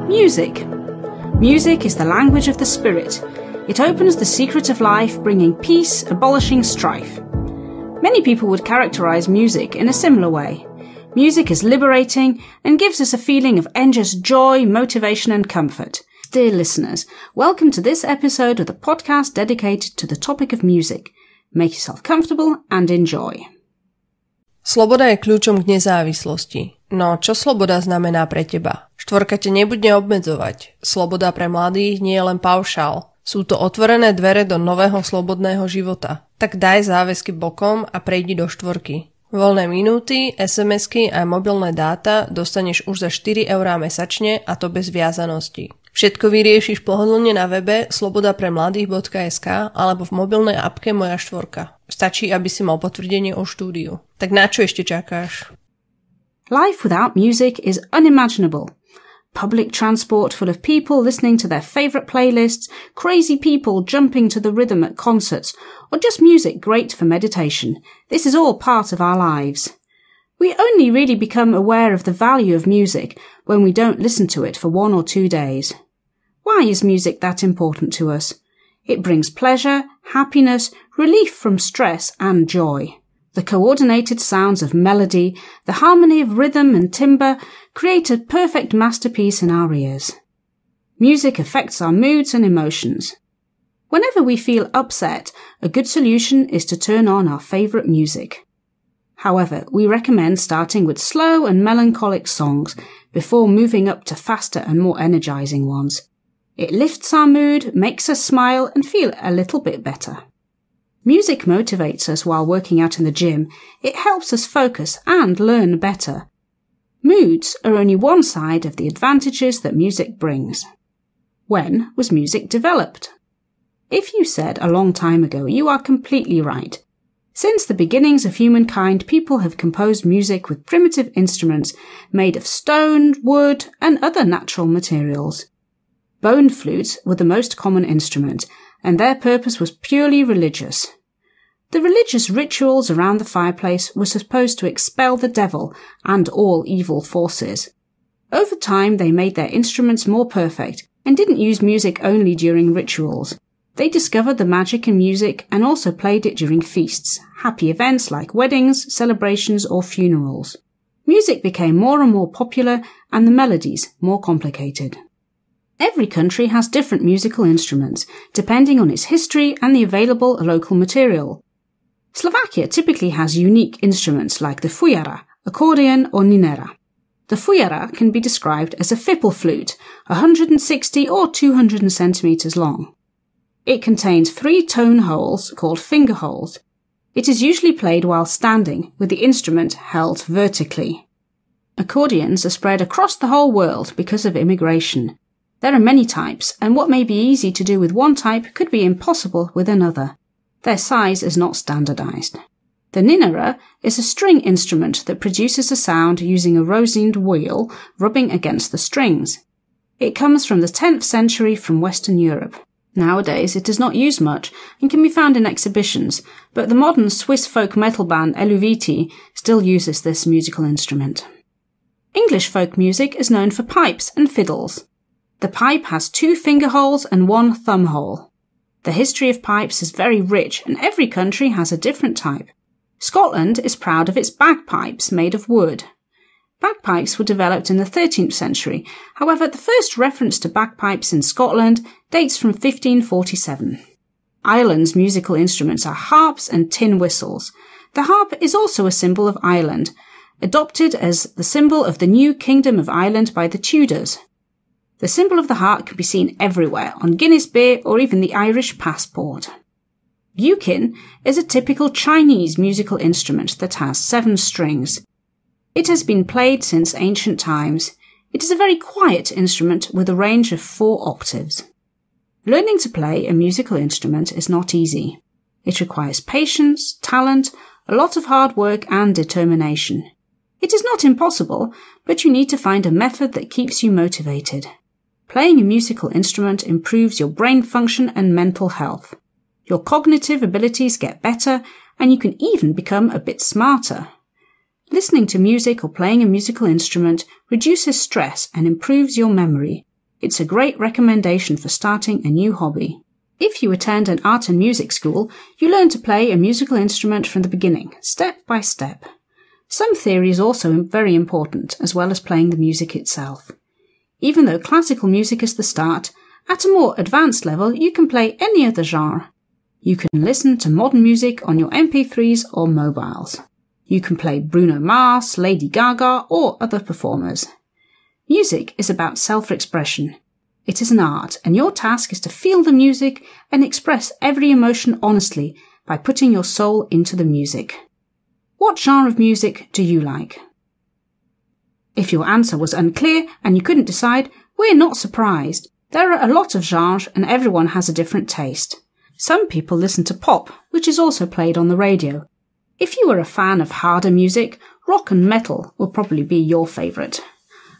Music. Music is the language of the spirit. It opens the secret of life, bringing peace, abolishing strife. Many people would characterize music in a similar way. Music is liberating and gives us a feeling of endless joy, motivation and comfort. Dear listeners, welcome to this episode of the podcast dedicated to the topic of music. Make yourself comfortable and enjoy. Sloboda je kľúčom k nezávislosti. No, čo sloboda znamená pre teba? Štvorka ťa nebude obmedzovať. Sloboda pre mladých nie je len paušál. Sú to otvorené dvere do nového slobodného života. Tak daj záväzky bokom a prejdi do štvorky. Voľné minúty, SMS-ky a mobilné dáta dostaneš už za 4 € mesačne a to bez viazanosti. Všetko vyriešiš pohodlne na webe slobodapremladých.sk alebo v mobilnej appke Moja štvorka. Stačí, aby si mal potvrdenie o štúdiu. Tak na čo ešte čakáš? Life without music is unimaginable. Public transport full of people listening to their favourite playlists, crazy people jumping to the rhythm at concerts, or just music great for meditation. This is all part of our lives. We only really become aware of the value of music when we don't listen to it for 1 or 2 days. Why is music that important to us? It brings pleasure, happiness, relief from stress and joy. The coordinated sounds of melody, the harmony of rhythm and timbre create a perfect masterpiece in our ears. Music affects our moods and emotions. Whenever we feel upset, a good solution is to turn on our favourite music. However, we recommend starting with slow and melancholic songs before moving up to faster and more energizing ones. It lifts our mood, makes us smile and feel a little bit better. Music motivates us while working out in the gym. It helps us focus and learn better. Moods are only one side of the advantages that music brings. When was music developed? If you said a long time ago, you are completely right. Since the beginnings of humankind, people have composed music with primitive instruments made of stone, wood, and other natural materials. Bone flutes were the most common instrument, and their purpose was purely religious. The religious rituals around the fireplace were supposed to expel the devil and all evil forces. Over time, they made their instruments more perfect and didn't use music only during rituals. They discovered the magic in music and also played it during feasts, happy events like weddings, celebrations or funerals. Music became more and more popular and the melodies more complicated. Every country has different musical instruments, depending on its history and the available local material. Slovakia typically has unique instruments like the fujara, accordion or ninera. The fujara can be described as a fipple flute, 160 or 200 centimeters long. It contains 3 tone holes called finger holes. It is usually played while standing, with the instrument held vertically. Accordions are spread across the whole world because of immigration. There are many types, and what may be easy to do with one type could be impossible with another. Their size is not standardized. The ninera is a string instrument that produces a sound using a rosined wheel rubbing against the strings. It comes from the 10th century from Western Europe. Nowadays it is not used much and can be found in exhibitions, but the modern Swiss folk metal band Viete still uses this musical instrument. English folk music is known for pipes and fiddles. The pipe has 2 finger holes and 1 thumb hole. The history of pipes is very rich and every country has a different type. Scotland is proud of its bagpipes made of wood. Bagpipes were developed in the 13th century. However, the first reference to bagpipes in Scotland dates from 1547. Ireland's musical instruments are harps and tin whistles. The harp is also a symbol of Ireland, adopted as the symbol of the new Kingdom of Ireland by the Tudors. The symbol of the harp can be seen everywhere, on Guinness beer or even the Irish passport. Ukin is a typical Chinese musical instrument that has 7 strings. It has been played since ancient times. It is a very quiet instrument with a range of 4 octaves. Learning to play a musical instrument is not easy. It requires patience, talent, a lot of hard work and determination. It is not impossible, but you need to find a method that keeps you motivated. Playing a musical instrument improves your brain function and mental health. Your cognitive abilities get better, and you can even become a bit smarter. Listening to music or playing a musical instrument reduces stress and improves your memory. It's a great recommendation for starting a new hobby. If you attend an art and music school, you learn to play a musical instrument from the beginning, step by step. Some theory is also very important, as well as playing the music itself. Even though classical music is the start, at a more advanced level you can play any other genre. You can listen to modern music on your MP3s or mobiles. You can play Bruno Mars, Lady Gaga, or other performers. Music is about self-expression. It is an art, and your task is to feel the music and express every emotion honestly by putting your soul into the music. What genre of music do you like? If your answer was unclear and you couldn't decide, we're not surprised. There are a lot of genres and everyone has a different taste. Some people listen to pop, which is also played on the radio. If you are a fan of harder music, rock and metal will probably be your favourite.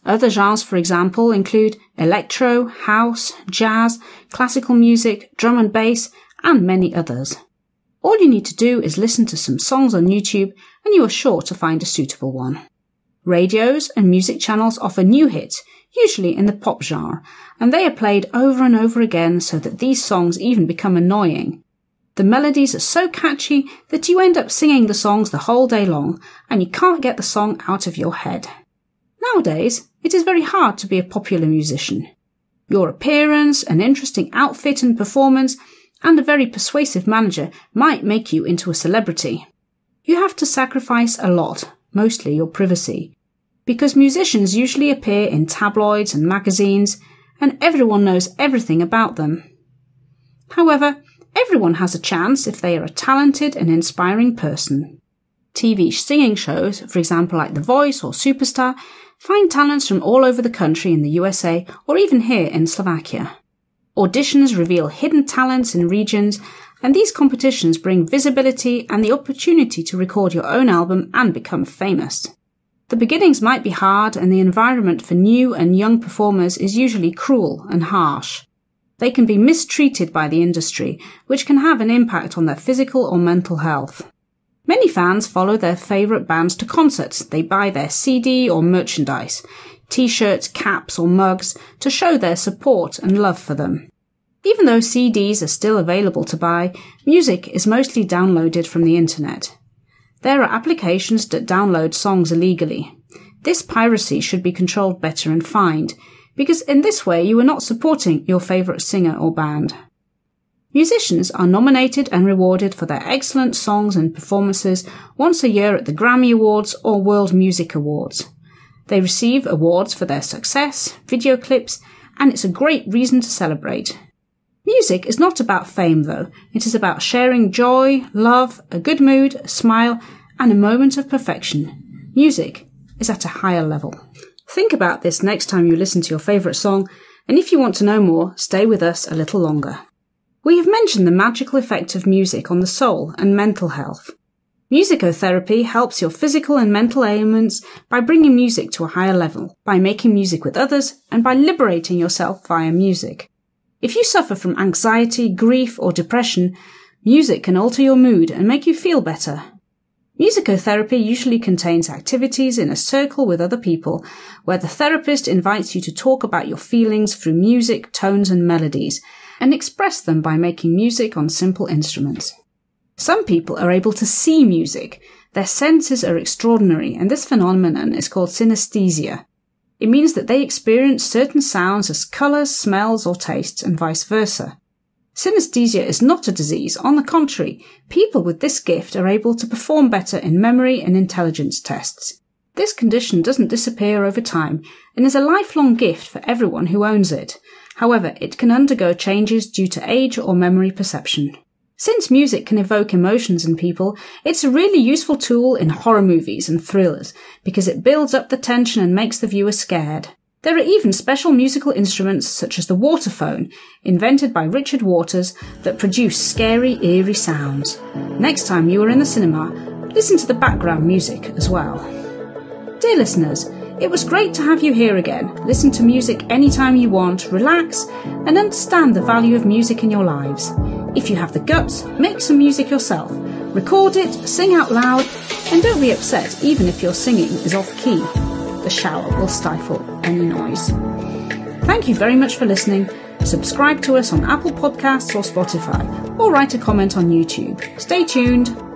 Other genres, for example, include electro, house, jazz, classical music, drum and bass, and many others. All you need to do is listen to some songs on YouTube and you are sure to find a suitable one. Radios and music channels offer new hits, usually in the pop genre, and they are played over and over again so that these songs even become annoying. The melodies are so catchy that you end up singing the songs the whole day long and you can't get the song out of your head. Nowadays, it is very hard to be a popular musician. Your appearance, an interesting outfit and performance, and a very persuasive manager might make you into a celebrity. You have to sacrifice a lot, mostly your privacy, because musicians usually appear in tabloids and magazines, and everyone knows everything about them. However, everyone has a chance if they are a talented and inspiring person. TV singing shows, for example like The Voice or Superstar, find talents from all over the country in the USA or even here in Slovakia. Auditions reveal hidden talents in regions, and these competitions bring visibility and the opportunity to record your own album and become famous. The beginnings might be hard, and the environment for new and young performers is usually cruel and harsh. They can be mistreated by the industry, which can have an impact on their physical or mental health. Many fans follow their favourite bands to concerts. They buy their CD or merchandise, t-shirts, caps or mugs to show their support and love for them. Even though CDs are still available to buy, music is mostly downloaded from the internet. There are applications that download songs illegally. This piracy should be controlled better and fined, because in this way you are not supporting your favourite singer or band. Musicians are nominated and rewarded for their excellent songs and performances once a year at the Grammy Awards or World Music Awards. They receive awards for their success, video clips, and it's a great reason to celebrate. Music is not about fame, though. It is about sharing joy, love, a good mood, a smile, and a moment of perfection. Music is at a higher level. Think about this next time you listen to your favourite song, and if you want to know more, stay with us a little longer. We have mentioned the magical effect of music on the soul and mental health. Musicotherapy helps your physical and mental ailments by bringing music to a higher level, by making music with others, and by liberating yourself via music. If you suffer from anxiety, grief, or depression, music can alter your mood and make you feel better. Musicotherapy usually contains activities in a circle with other people, where the therapist invites you to talk about your feelings through music, tones, and melodies, and express them by making music on simple instruments. Some people are able to see music. Their senses are extraordinary, and this phenomenon is called synesthesia. It means that they experience certain sounds as colours, smells, or tastes, and vice versa. Synesthesia is not a disease. On the contrary, people with this gift are able to perform better in memory and intelligence tests. This condition doesn't disappear over time and is a lifelong gift for everyone who owns it. However, it can undergo changes due to age or memory perception. Since music can evoke emotions in people, it's a really useful tool in horror movies and thrillers because it builds up the tension and makes the viewer scared. There are even special musical instruments such as the waterphone, invented by Richard Waters, that produce scary, eerie sounds. Next time you are in the cinema, listen to the background music as well. Dear listeners, it was great to have you here again. Listen to music anytime you want, relax, and understand the value of music in your lives. If you have the guts, make some music yourself. Record it, sing out loud, and don't be upset even if your singing is off key. The shower will stifle any noise. Thank you very much for listening. Subscribe to us on Apple Podcasts or Spotify, or write a comment on YouTube. Stay tuned.